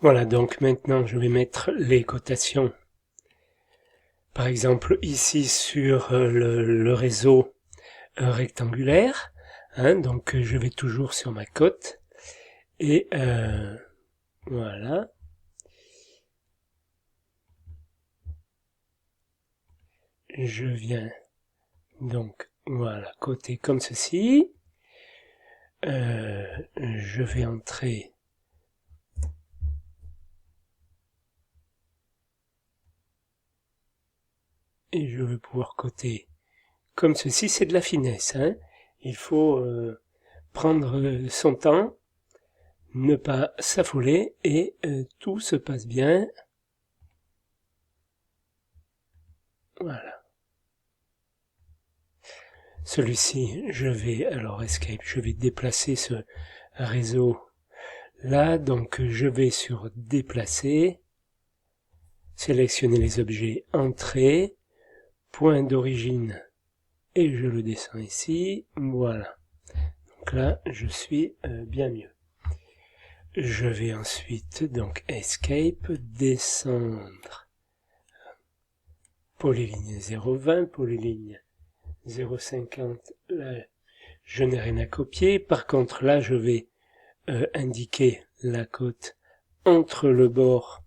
Voilà, donc maintenant je vais mettre les cotations. Par exemple, ici sur le réseau rectangulaire, hein, donc je vais toujours sur ma cote, et voilà. Je viens donc, voilà, coter comme ceci. Je vais entrer et je vais pouvoir coter comme ceci. C'est de la finesse, hein. Il faut prendre son temps, ne pas s'affoler et tout se passe bien. Voilà. Celui-ci, je vais, alors Escape, je vais déplacer ce réseau là, donc je vais sur déplacer, sélectionner les objets, entrée, point d'origine, et je le descends ici, voilà. Donc là, je suis bien mieux. Je vais ensuite, donc Escape, descendre, polyligne 0,20, polyligne 0,50, là, je n'ai rien à copier. Par contre, là, je vais indiquer la cote entre le bord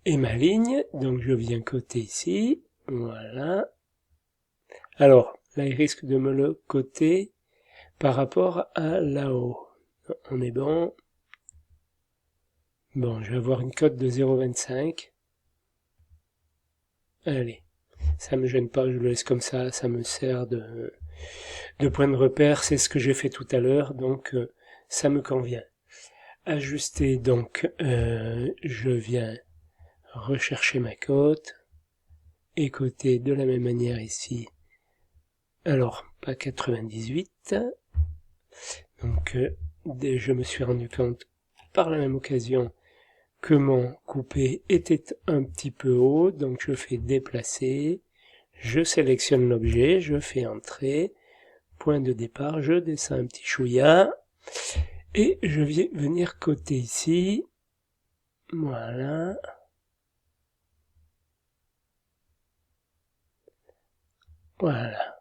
et ma ligne. Donc, je viens coter ici. Voilà. Alors, là, il risque de me le coter par rapport à là-haut. On est bon. Bon, je vais avoir une cote de 0,25. Allez. Ça me gêne pas, je le laisse comme ça me sert de point de repère, c'est ce que j'ai fait tout à l'heure, donc ça me convient. Ajuster, donc je viens rechercher ma cote, et coter de la même manière ici, alors pas 98, donc je me suis rendu compte par la même occasion que mon coupé était un petit peu haut, donc je fais déplacer, je sélectionne l'objet, je fais entrer, point de départ, je descends un petit chouïa, et je vais venir coter ici, voilà, voilà,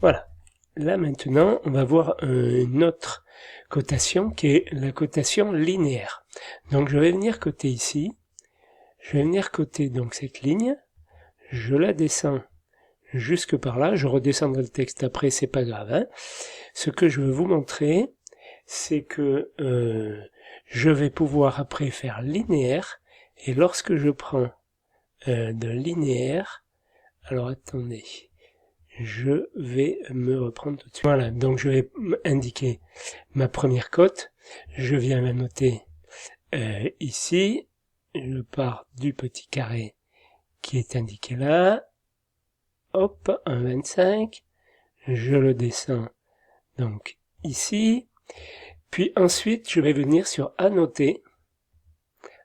voilà. Là maintenant, on va voir une autre cotation qui est la cotation linéaire. Donc je vais venir coter ici, je vais venir coter donc cette ligne, je la descends jusque par là, je redescendrai le texte après, c'est pas grave, hein. Ce que je veux vous montrer, c'est que je vais pouvoir après faire linéaire, et lorsque je prends de linéaire, alors attendez, je vais me reprendre tout de suite. Voilà, donc je vais indiquer ma première cote, je viens la noter ici, je pars du petit carré qui est indiqué là, hop, 1,25, je le descends donc ici, puis ensuite je vais venir sur annoter.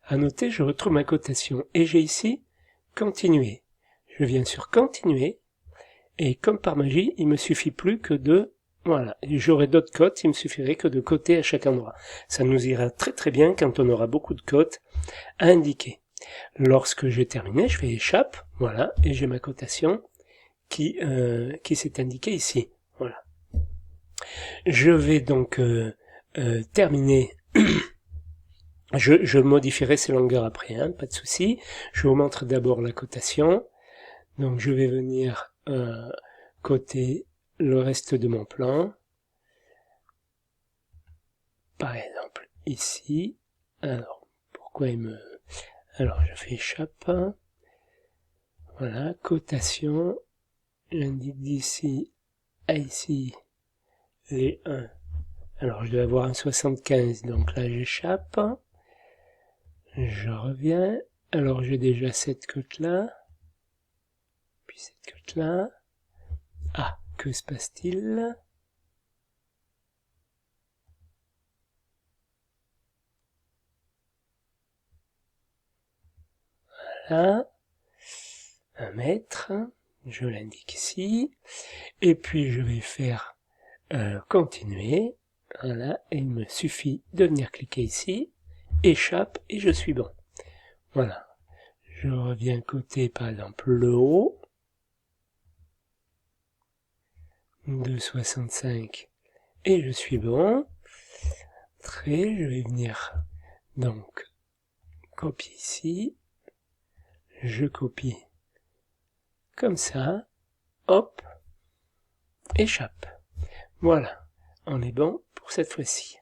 Annoter, je retrouve ma cotation et j'ai ici continuer. Je viens sur continuer et comme par magie, il me suffit plus que de, voilà, j'aurai d'autres cotes, il me suffirait que de coter à chaque endroit. Ça nous ira très très bien quand on aura beaucoup de cotes à indiquer. Lorsque j'ai terminé, je fais échappe, voilà, et j'ai ma cotation qui s'est indiquée ici. Voilà. Je vais donc terminer. Je modifierai ces longueurs après, hein, pas de souci. Je vous montre d'abord la cotation. Donc je vais venir coter le reste de mon plan. Par exemple, ici. Alors, pourquoi il me... Alors, je fais échappe. Voilà, cotation. J'indique d'ici à ici les 1. Alors, je dois avoir un 75, donc là, j'échappe. Je reviens. Alors, j'ai déjà cette cote-là. Puis cette cote-là. Ah, que se passe-t-il? Voilà. 1 mètre. Je l'indique ici. Et puis, je vais faire continuer. Voilà, et il me suffit de venir cliquer ici, échappe, et je suis bon. Voilà. Je reviens côté, par exemple, le haut. 2,65 et je suis bon. Trait, je vais venir donc copier ici. Je copie comme ça. Hop, échappe. Voilà, on est bon pour cette fois-ci.